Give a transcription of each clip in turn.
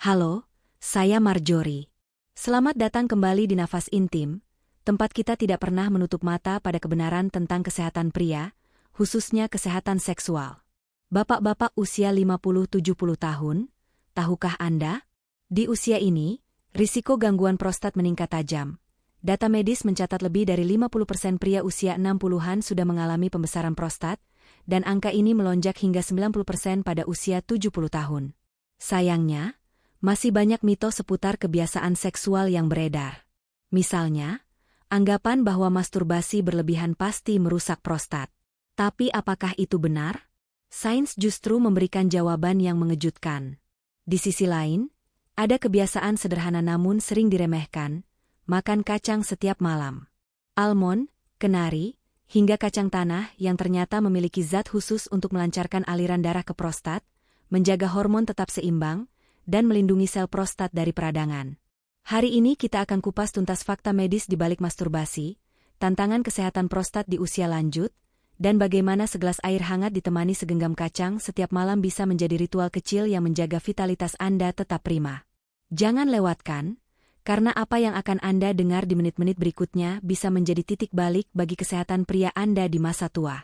Halo, saya Marjorie. Selamat datang kembali di Nafas Intim, tempat kita tidak pernah menutup mata pada kebenaran tentang kesehatan pria, khususnya kesehatan seksual. Bapak-bapak usia 50-70 tahun, tahukah Anda? Di usia ini, risiko gangguan prostat meningkat tajam. Data medis mencatat lebih dari 50% pria usia 60-an sudah mengalami pembesaran prostat, dan angka ini melonjak hingga 90% pada usia 70 tahun. Sayangnya, masih banyak mitos seputar kebiasaan seksual yang beredar. Misalnya, anggapan bahwa masturbasi berlebihan pasti merusak prostat. Tapi apakah itu benar? Sains justru memberikan jawaban yang mengejutkan. Di sisi lain, ada kebiasaan sederhana namun sering diremehkan, makan kacang setiap malam. Almond, kenari, hingga kacang tanah yang ternyata memiliki zat khusus untuk melancarkan aliran darah ke prostat, menjaga hormon tetap seimbang, dan melindungi sel prostat dari peradangan. Hari ini kita akan kupas tuntas fakta medis di balik masturbasi, tantangan kesehatan prostat di usia lanjut, dan bagaimana segelas air hangat ditemani segenggam kacang setiap malam bisa menjadi ritual kecil yang menjaga vitalitas Anda tetap prima. Jangan lewatkan, karena apa yang akan Anda dengar di menit-menit berikutnya bisa menjadi titik balik bagi kesehatan pria Anda di masa tua.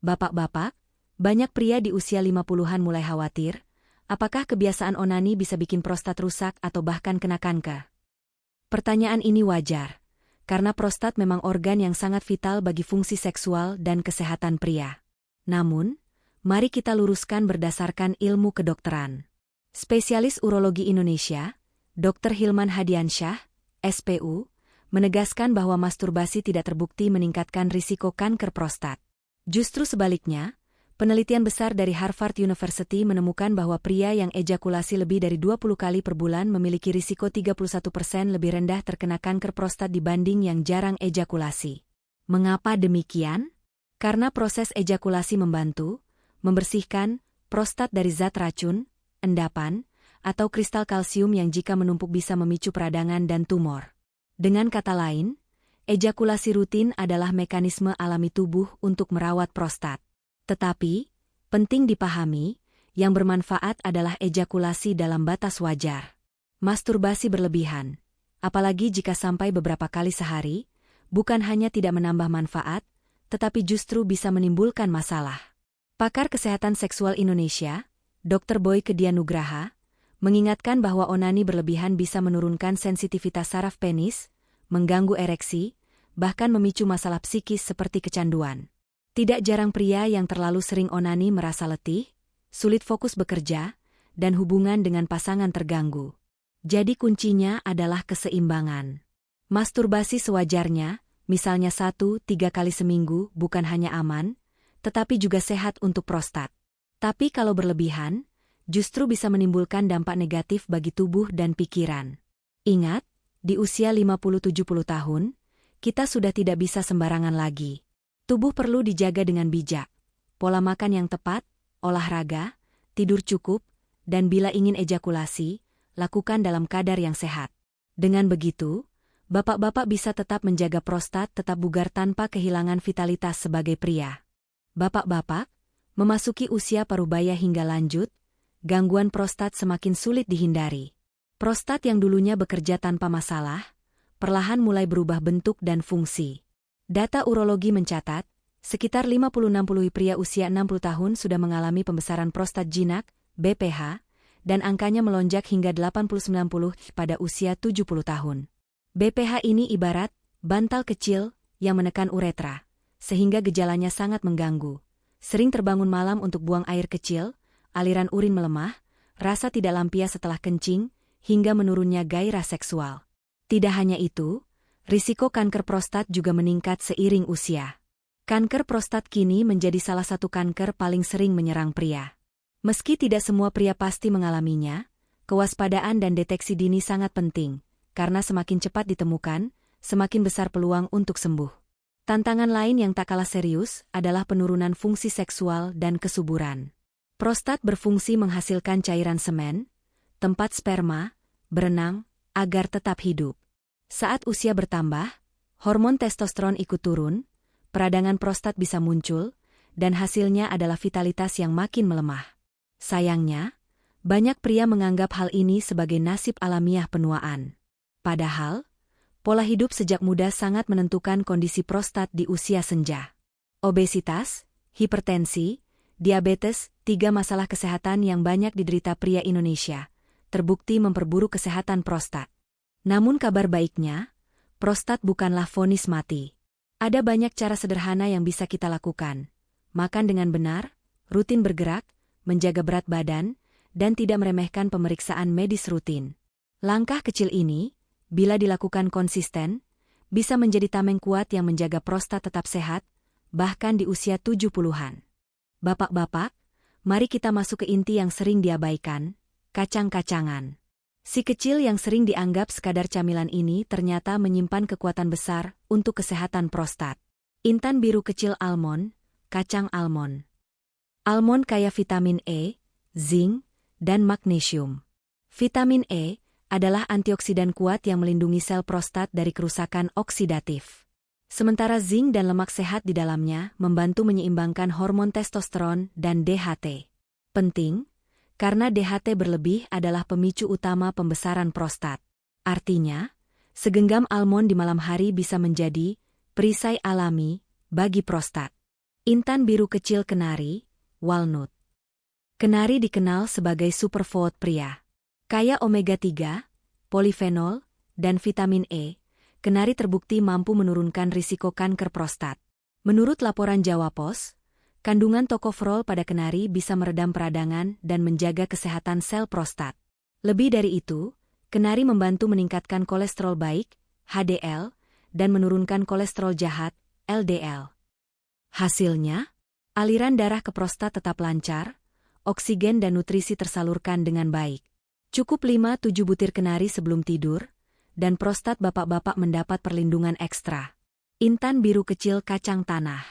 Bapak-bapak, banyak pria di usia 50-an mulai khawatir, apakah kebiasaan onani bisa bikin prostat rusak atau bahkan kena kanker? Pertanyaan ini wajar, karena prostat memang organ yang sangat vital bagi fungsi seksual dan kesehatan pria. Namun, mari kita luruskan berdasarkan ilmu kedokteran. Spesialis urologi Indonesia, Dr. Hilman Hadiansyah, SPU, menegaskan bahwa masturbasi tidak terbukti meningkatkan risiko kanker prostat. Justru sebaliknya, penelitian besar dari Harvard University menemukan bahwa pria yang ejakulasi lebih dari 20 kali per bulan memiliki risiko 31% lebih rendah terkena kanker prostat dibanding yang jarang ejakulasi. Mengapa demikian? Karena proses ejakulasi membantu membersihkan prostat dari zat racun, endapan, atau kristal kalsium yang jika menumpuk bisa memicu peradangan dan tumor. Dengan kata lain, ejakulasi rutin adalah mekanisme alami tubuh untuk merawat prostat. Tetapi, penting dipahami, yang bermanfaat adalah ejakulasi dalam batas wajar. Masturbasi berlebihan, apalagi jika sampai beberapa kali sehari, bukan hanya tidak menambah manfaat, tetapi justru bisa menimbulkan masalah. Pakar Kesehatan Seksual Indonesia, Dr. Boy Kedianugraha, mengingatkan bahwa onani berlebihan bisa menurunkan sensitivitas saraf penis, mengganggu ereksi, bahkan memicu masalah psikis seperti kecanduan. Tidak jarang pria yang terlalu sering onani merasa letih, sulit fokus bekerja, dan hubungan dengan pasangan terganggu. Jadi kuncinya adalah keseimbangan. Masturbasi sewajarnya, misalnya 1-3 kali seminggu, bukan hanya aman, tetapi juga sehat untuk prostat. Tapi kalau berlebihan, justru bisa menimbulkan dampak negatif bagi tubuh dan pikiran. Ingat, di usia 50-70 tahun, kita sudah tidak bisa sembarangan lagi. Tubuh perlu dijaga dengan bijak, pola makan yang tepat, olahraga, tidur cukup, dan bila ingin ejakulasi, lakukan dalam kadar yang sehat. Dengan begitu, bapak-bapak bisa tetap menjaga prostat tetap bugar tanpa kehilangan vitalitas sebagai pria. Bapak-bapak, memasuki usia parubaya hingga lanjut, gangguan prostat semakin sulit dihindari. Prostat yang dulunya bekerja tanpa masalah, perlahan mulai berubah bentuk dan fungsi. Data urologi mencatat, sekitar 50-60 pria usia 60 tahun sudah mengalami pembesaran prostat jinak, BPH, dan angkanya melonjak hingga 80-90 pada usia 70 tahun. BPH ini ibarat bantal kecil yang menekan uretra, sehingga gejalanya sangat mengganggu. Sering terbangun malam untuk buang air kecil, aliran urin melemah, rasa tidak lampias setelah kencing, hingga menurunnya gairah seksual. Tidak hanya itu, risiko kanker prostat juga meningkat seiring usia. Kanker prostat kini menjadi salah satu kanker paling sering menyerang pria. Meski tidak semua pria pasti mengalaminya, kewaspadaan dan deteksi dini sangat penting, karena semakin cepat ditemukan, semakin besar peluang untuk sembuh. Tantangan lain yang tak kalah serius adalah penurunan fungsi seksual dan kesuburan. Prostat berfungsi menghasilkan cairan semen, tempat sperma, berenang, agar tetap hidup. Saat usia bertambah, hormon testosteron ikut turun, peradangan prostat bisa muncul, dan hasilnya adalah vitalitas yang makin melemah. Sayangnya, Banyak pria menganggap hal ini sebagai nasib alamiah penuaan. Padahal, pola hidup sejak muda sangat menentukan kondisi prostat di usia senja. Obesitas, hipertensi, diabetes, 3 masalah kesehatan yang banyak diderita pria Indonesia, terbukti memperburuk kesehatan prostat. Namun kabar baiknya, prostat bukanlah vonis mati. Ada banyak cara sederhana yang bisa kita lakukan. Makan dengan benar, rutin bergerak, menjaga berat badan, dan tidak meremehkan pemeriksaan medis rutin. Langkah kecil ini, bila dilakukan konsisten, bisa menjadi tameng kuat yang menjaga prostat tetap sehat, bahkan di usia 70-an. Bapak-bapak, mari kita masuk ke inti yang sering diabaikan, kacang-kacangan. Si kecil yang sering dianggap sekadar camilan ini ternyata menyimpan kekuatan besar untuk kesehatan prostat. Intan biru kecil almond, kacang almond. Almond kaya vitamin E, zinc, dan magnesium. Vitamin E adalah antioksidan kuat yang melindungi sel prostat dari kerusakan oksidatif. Sementara zinc dan lemak sehat di dalamnya membantu menyeimbangkan hormon testosteron dan DHT. Penting, karena DHT berlebih adalah pemicu utama pembesaran prostat. Artinya, segenggam almond di malam hari bisa menjadi perisai alami bagi prostat. Intan biru kecil kenari, walnut. Kenari dikenal sebagai superfood pria. Kaya omega-3, polifenol, dan vitamin E, kenari terbukti mampu menurunkan risiko kanker prostat. Menurut laporan Jawa Pos, kandungan tokoferol pada kenari bisa meredam peradangan dan menjaga kesehatan sel prostat. Lebih dari itu, kenari membantu meningkatkan kolesterol baik, HDL, dan menurunkan kolesterol jahat, LDL. Hasilnya, aliran darah ke prostat tetap lancar, oksigen dan nutrisi tersalurkan dengan baik. Cukup 5-7 butir kenari sebelum tidur, dan prostat bapak-bapak mendapat perlindungan ekstra. Intan biru kecil kacang tanah.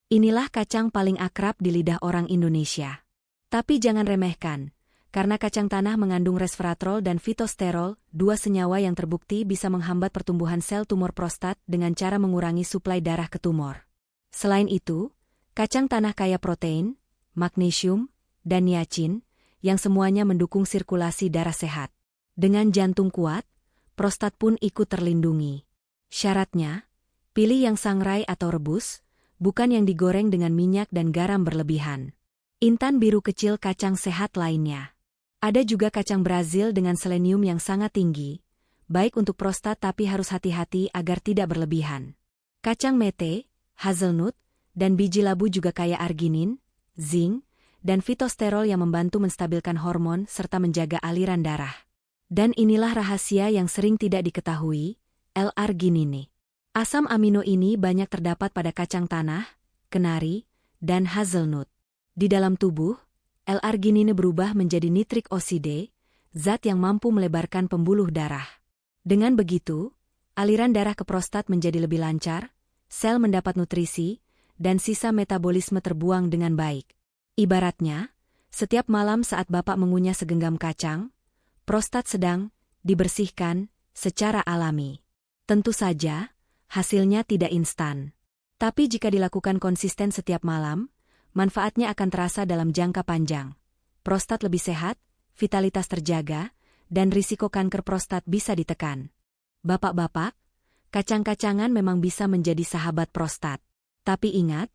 Inilah kacang paling akrab di lidah orang Indonesia. Tapi jangan remehkan, karena kacang tanah mengandung resveratrol dan fitosterol, 2 senyawa yang terbukti bisa menghambat pertumbuhan sel tumor prostat dengan cara mengurangi suplai darah ke tumor. Selain itu, kacang tanah kaya protein, magnesium, dan niacin, yang semuanya mendukung sirkulasi darah sehat. Dengan jantung kuat, prostat pun ikut terlindungi. Syaratnya, pilih yang sangrai atau rebus, bukan yang digoreng dengan minyak dan garam berlebihan. Intan biru kecil kacang sehat lainnya. Ada juga kacang Brazil dengan selenium yang sangat tinggi, baik untuk prostat tapi harus hati-hati agar tidak berlebihan. Kacang mete, hazelnut, dan biji labu juga kaya arginin, zinc, dan fitosterol yang membantu menstabilkan hormon serta menjaga aliran darah. Dan inilah rahasia yang sering tidak diketahui, L-arginine. Asam amino ini banyak terdapat pada kacang tanah, kenari, dan hazelnut. Di dalam tubuh, L-arginine berubah menjadi nitrik oxide, zat yang mampu melebarkan pembuluh darah. Dengan begitu, aliran darah ke prostat menjadi lebih lancar, sel mendapat nutrisi, dan sisa metabolisme terbuang dengan baik. Ibaratnya, setiap malam saat Bapak mengunyah segenggam kacang, prostat sedang dibersihkan secara alami. Tentu saja, hasilnya tidak instan. Tapi jika dilakukan konsisten setiap malam, manfaatnya akan terasa dalam jangka panjang. Prostat lebih sehat, vitalitas terjaga, dan risiko kanker prostat bisa ditekan. Bapak-bapak, kacang-kacangan memang bisa menjadi sahabat prostat. Tapi ingat,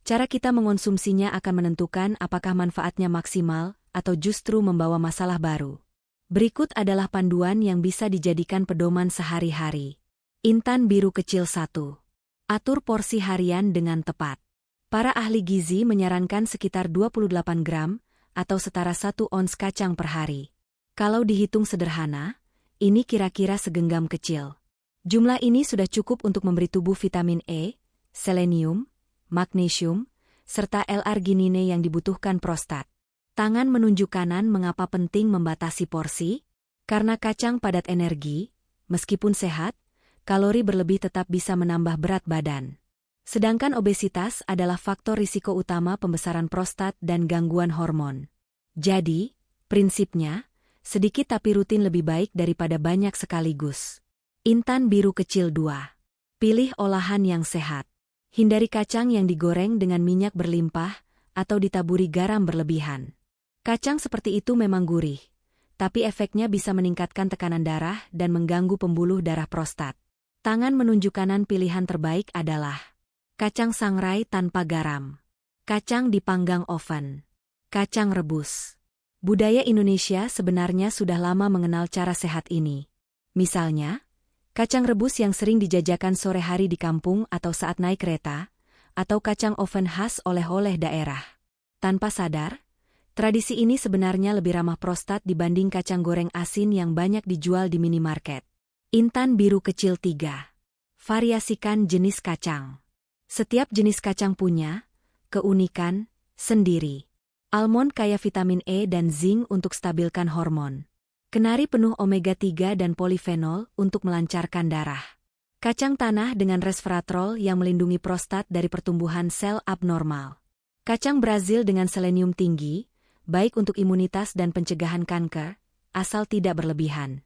cara kita mengonsumsinya akan menentukan apakah manfaatnya maksimal atau justru membawa masalah baru. Berikut adalah panduan yang bisa dijadikan pedoman sehari-hari. Intan biru kecil 1. Atur porsi harian dengan tepat. Para ahli gizi menyarankan sekitar 28 gram atau setara 1 ons kacang per hari. Kalau dihitung sederhana, ini kira-kira segenggam kecil. Jumlah ini sudah cukup untuk memberi tubuh vitamin E, selenium, magnesium, serta L-arginine yang dibutuhkan prostat. Tangan menunjuk kanan mengapa penting membatasi porsi? Karena kacang padat energi, meskipun sehat, kalori berlebih tetap bisa menambah berat badan. Sedangkan obesitas adalah faktor risiko utama pembesaran prostat dan gangguan hormon. Jadi, prinsipnya, sedikit tapi rutin lebih baik daripada banyak sekaligus. Intan biru kecil 2. Pilih olahan yang sehat. Hindari kacang yang digoreng dengan minyak berlimpah atau ditaburi garam berlebihan. Kacang seperti itu memang gurih, tapi efeknya bisa meningkatkan tekanan darah dan mengganggu pembuluh darah prostat. Tangan menunjuk kanan pilihan terbaik adalah kacang sangrai tanpa garam, kacang dipanggang oven, kacang rebus. Budaya Indonesia sebenarnya sudah lama mengenal cara sehat ini. Misalnya, kacang rebus yang sering dijajakan sore hari di kampung atau saat naik kereta, atau kacang oven khas oleh-oleh daerah. Tanpa sadar, tradisi ini sebenarnya lebih ramah prostat dibanding kacang goreng asin yang banyak dijual di minimarket. Intan biru kecil 3. Variasikan jenis kacang. Setiap jenis kacang punya keunikan sendiri. Almond kaya vitamin E dan zinc untuk stabilkan hormon. Kenari penuh omega 3 dan polifenol untuk melancarkan darah. Kacang tanah dengan resveratrol yang melindungi prostat dari pertumbuhan sel abnormal. Kacang Brazil dengan selenium tinggi, baik untuk imunitas dan pencegahan kanker, asal tidak berlebihan.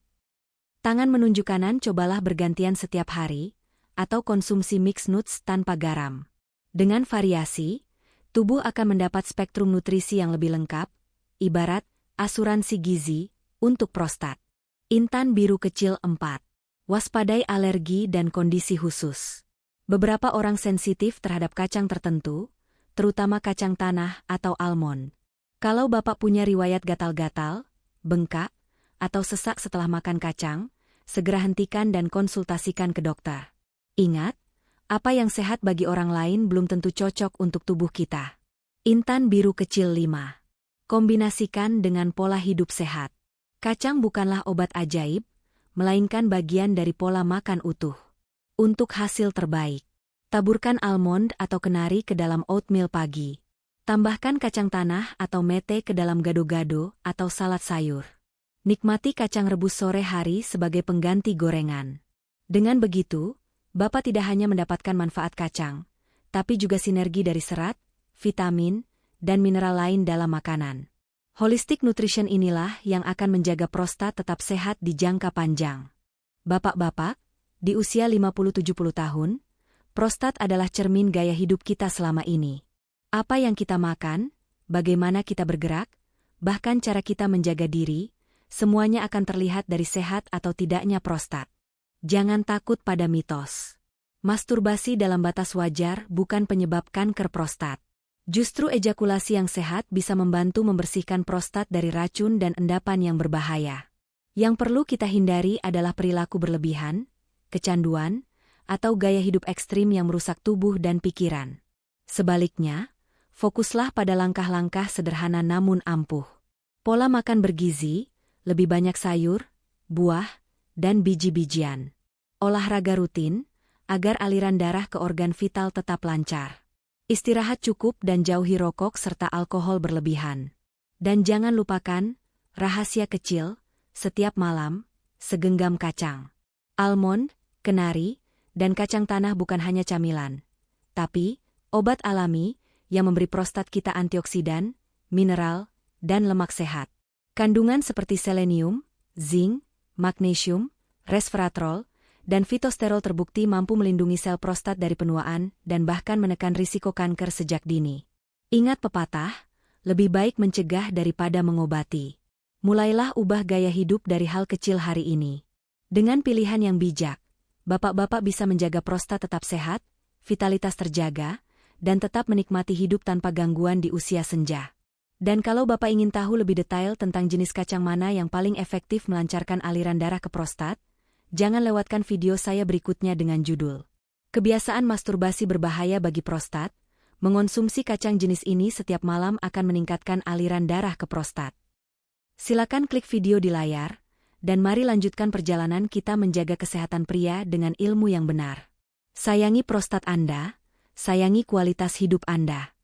Tangan menunjuk kanan cobalah bergantian setiap hari, atau konsumsi mixed nuts tanpa garam. Dengan variasi, tubuh akan mendapat spektrum nutrisi yang lebih lengkap, ibarat asuransi gizi untuk prostat. Intan biru kecil 4. Waspadai alergi dan kondisi khusus. Beberapa orang sensitif terhadap kacang tertentu, terutama kacang tanah atau almond. Kalau Bapak punya riwayat gatal-gatal, bengkak, atau sesak setelah makan kacang, segera hentikan dan konsultasikan ke dokter. Ingat, apa yang sehat bagi orang lain belum tentu cocok untuk tubuh kita. Intan biru kecil 5. Kombinasikan dengan pola hidup sehat. Kacang bukanlah obat ajaib, melainkan bagian dari pola makan utuh. Untuk hasil terbaik, taburkan almond atau kenari ke dalam oatmeal pagi. Tambahkan kacang tanah atau mete ke dalam gado-gado atau salad sayur. Nikmati kacang rebus sore hari sebagai pengganti gorengan. Dengan begitu, Bapak tidak hanya mendapatkan manfaat kacang, tapi juga sinergi dari serat, vitamin, dan mineral lain dalam makanan. Holistic nutrition inilah yang akan menjaga prostat tetap sehat di jangka panjang. Bapak-bapak, di usia 50-70 tahun, prostat adalah cermin gaya hidup kita selama ini. Apa yang kita makan, bagaimana kita bergerak, bahkan cara kita menjaga diri, semuanya akan terlihat dari sehat atau tidaknya prostat. Jangan takut pada mitos. Masturbasi dalam batas wajar bukan penyebab kanker prostat. Justru ejakulasi yang sehat bisa membantu membersihkan prostat dari racun dan endapan yang berbahaya. Yang perlu kita hindari adalah perilaku berlebihan, kecanduan, atau gaya hidup ekstrim yang merusak tubuh dan pikiran. Sebaliknya, fokuslah pada langkah-langkah sederhana namun ampuh. Pola makan bergizi, lebih banyak sayur, buah, dan biji-bijian. Olahraga rutin, agar aliran darah ke organ vital tetap lancar. Istirahat cukup dan jauhi rokok serta alkohol berlebihan. Dan jangan lupakan, rahasia kecil, setiap malam, segenggam kacang. Almond, kenari, dan kacang tanah bukan hanya camilan, tapi obat alami yang memberi prostat kita antioksidan, mineral, dan lemak sehat. Kandungan seperti selenium, zinc, magnesium, resveratrol, dan fitosterol terbukti mampu melindungi sel prostat dari penuaan dan bahkan menekan risiko kanker sejak dini. Ingat pepatah, lebih baik mencegah daripada mengobati. Mulailah ubah gaya hidup dari hal kecil hari ini. Dengan pilihan yang bijak, bapak-bapak bisa menjaga prostat tetap sehat, vitalitas terjaga, dan tetap menikmati hidup tanpa gangguan di usia senja. Dan kalau Bapak ingin tahu lebih detail tentang jenis kacang mana yang paling efektif melancarkan aliran darah ke prostat, jangan lewatkan video saya berikutnya dengan judul Kebiasaan masturbasi berbahaya bagi prostat. Mengonsumsi kacang jenis ini setiap malam akan meningkatkan aliran darah ke prostat. Silakan klik video di layar, dan mari lanjutkan perjalanan kita menjaga kesehatan pria dengan ilmu yang benar. Sayangi prostat Anda, sayangi kualitas hidup Anda.